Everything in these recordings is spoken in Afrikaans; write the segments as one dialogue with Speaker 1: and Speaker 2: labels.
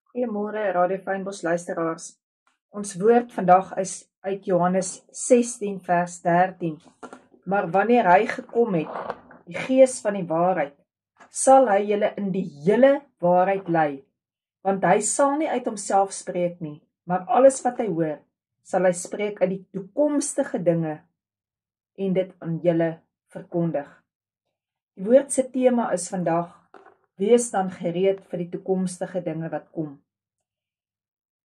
Speaker 1: Goeiemôre Radio Fynbos luisteraars. Ons woord vandag is uit Johannes 16 vers 13. Maar wanneer hy gekom het, die Gees van die waarheid, sal hy julle in die hele waarheid lei, want hy sal nie uit homself spreek nie, maar alles wat hy hoor, sal hy spreek uit die toekomstige dinge en dit aan julle verkondig. Die woord se tema is vandag: wees dan gereed vir die toekomstige dinge wat kom.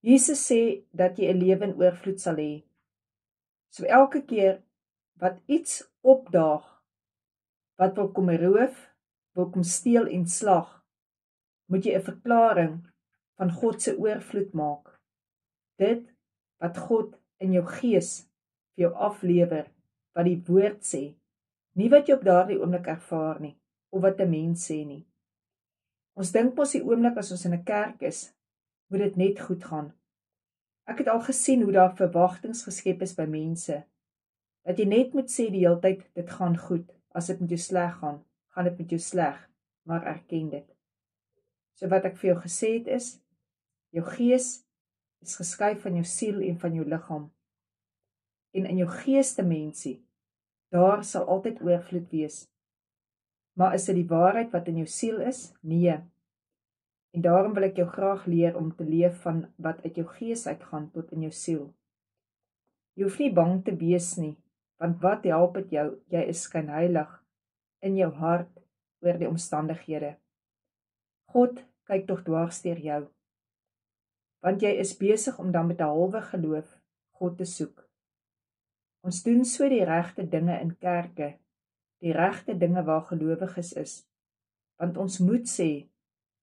Speaker 1: Jesus sê dat jy 'n lewe in oorvloed sal hê. So elke keer wat iets opdaag, wat wil kom roof, wil kom steel en slag, moet jy 'n verklaring van God se oorvloed maak. Dit wat God in jou gees vir jou aflewer, wat die woord sê, nie wat jy op daardie oomblik ervaar nie, of wat 'n mens sê nie. Ons dink mos die oomblik as ons in 'n kerk is, moet dit net goed gaan. Ek het al gesien hoe daar verwagtings geskep is by mense, dat jy net moet sê die hele tyd, dit gaan goed. As dit met jou sleg gaan, gaan dit met jou sleg, maar erken dit. So wat ek vir jou gesê het is, jou gees is geskei van jou siel en van jou liggaam. En in jou geestemensie, daar sal altyd oorvloed wees. Maar is dit die waarheid wat in jou siel is? Nee. En daarom wil ek jou graag leer om te leef van wat uit jou gees uitgaan tot in jou siel. Jy hoef nie bang te wees nie, want wat help dit jou? Jy is skynheilig in jou hart oor die omstandighede. God kyk tog dwars deur jou, want jy is besig om dan met 'n halwe geloof God te soek. Ons doen so die regte dinge in kerke, die regte dinge waar gelowiges is, want ons moet sê,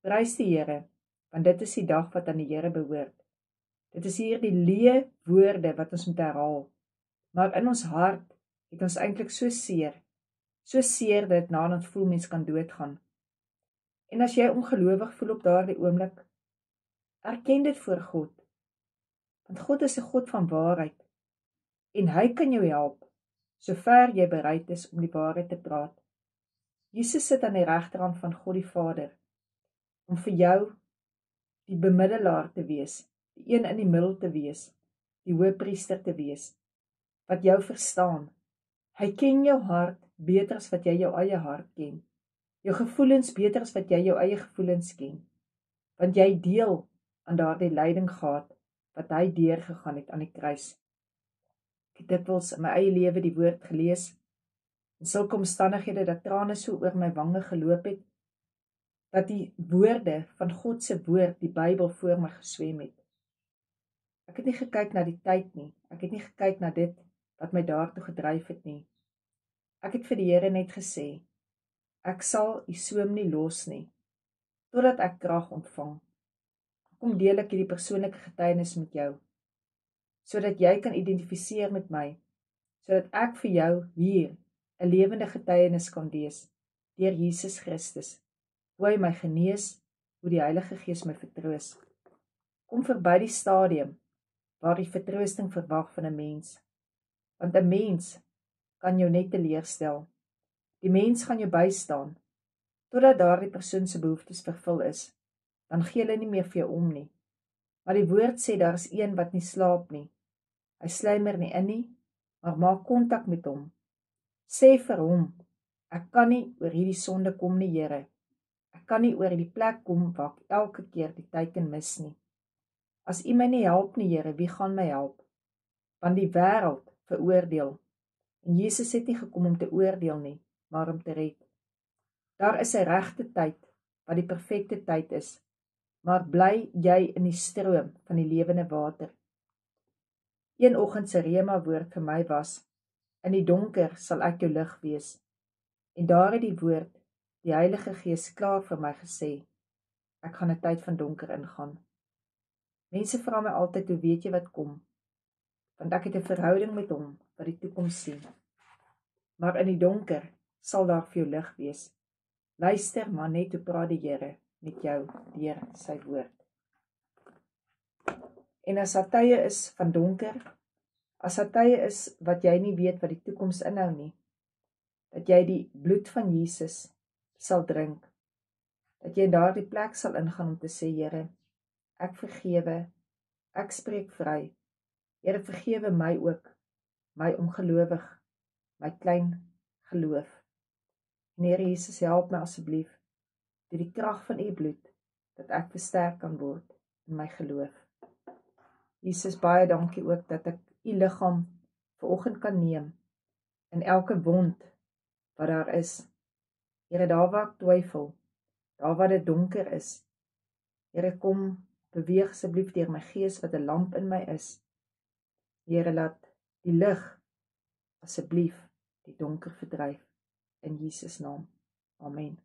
Speaker 1: prys die Here, want dit is die dag wat aan die Here behoort. Dit is hier die leë woorde wat ons moet herhaal, maar in ons hart het ons eintlik so seer dat dit na ons voel mens kan doodgaan. En as jy ongelowig voel op daardie oomblik, erken dit voor God, want God is 'n God van waarheid, en hy kan jou help, sover jy bereid is om die waarheid te praat. Jesus sit aan die regterhand van God die Vader, om vir jou die bemiddelaar te wees, die een in die middel te wees, die hoëpriester te wees, wat jou verstaan. Hy ken jou hart beter as wat jy jou eie hart ken, jou gevoelens beter as wat jy jou eie gevoelens ken, want jy deel aan daardie lyding gehad, wat hy deurgegaan het aan die kruis. Ek het dikwels in my eie lewe die woord gelees, in sulke omstandighede dat trane so oor my wange geloop het, dat die woorde van God se woord, die Bybel, voor my geswem het. Ek het nie gekyk na die tyd nie, ek het nie gekyk na dit wat my daartoe gedryf het nie. Ek het vir die Here net gesê, ek sal u soem nie los nie, totdat ek krag ontvang. Kom deel ek hierdie persoonlike getuienis met jou, sodat jy kan identifiseer met my, sodat ek vir jou hier 'n lewende getuienis kan wees, deur Jesus Christus, hoe hy my genees, hoe die Heilige Gees my vertroos. Kom verby die stadium, waar die vertroosting verwag van 'n mens, want 'n mens kan jou net teleurstel. Die mens gaan jou bystaan, totdat daardie persoon se behoeftes vervul is, dan gee hulle nie meer vir jou om nie. Maar die woord sê, daar is een wat nie slaap nie, hy sluimer nie in nie, maar maak kontak met hom. Sê vir hom, ek kan nie oor hierdie sonde kom nie, Here. Ek kan nie oor die plek kom waar ek elke keer die teiken mis nie. As u my nie help nie, Here, wie gaan my help? Want die wêreld veroordeel. En Jesus het nie gekom om te oordeel nie, maar om te red. Daar is 'n regte tyd, wat die perfekte tyd is, maar bly jy in die stroom van die lewende water. Een oggend se rema woord vir my was, in die donker sal ek jou lig wees. En daar het die woord, die Heilige Gees, klaar vir my gesê, ek gaan 'n tyd van donker ingaan. Mense vra my altyd, hoe weet jy wat kom? Want ek het 'n verhouding met hom, wat die toekoms sien. Maar in die donker sal daar vir jou lig wees. Luister maar net hoe praat die Here met jou deur sy woord. En as daar tye is van donker, as daar tye is wat jy nie weet wat die toekoms inhou nie, dat jy die bloed van Jesus sal drink, dat jy in daardie plek sal ingaan om te sê, Here, ek vergewe, ek spreek vry. Here, vergewe my ook, my ongelowig, my klein geloof. En Here Jesus, help my asseblief, deur die krag van u bloed, dat ek versterk kan word in my geloof. Jesus, baie dankie ook dat ek u liggaam vanoggend kan neem, in elke wond wat daar is. Here, daar waar ek twyfel, daar waar dit donker is, Here, kom beweeg asseblief deur my gees wat 'n lamp in my is. Here, laat die lig asseblief die donker verdryf. In Jesus naam. Amen.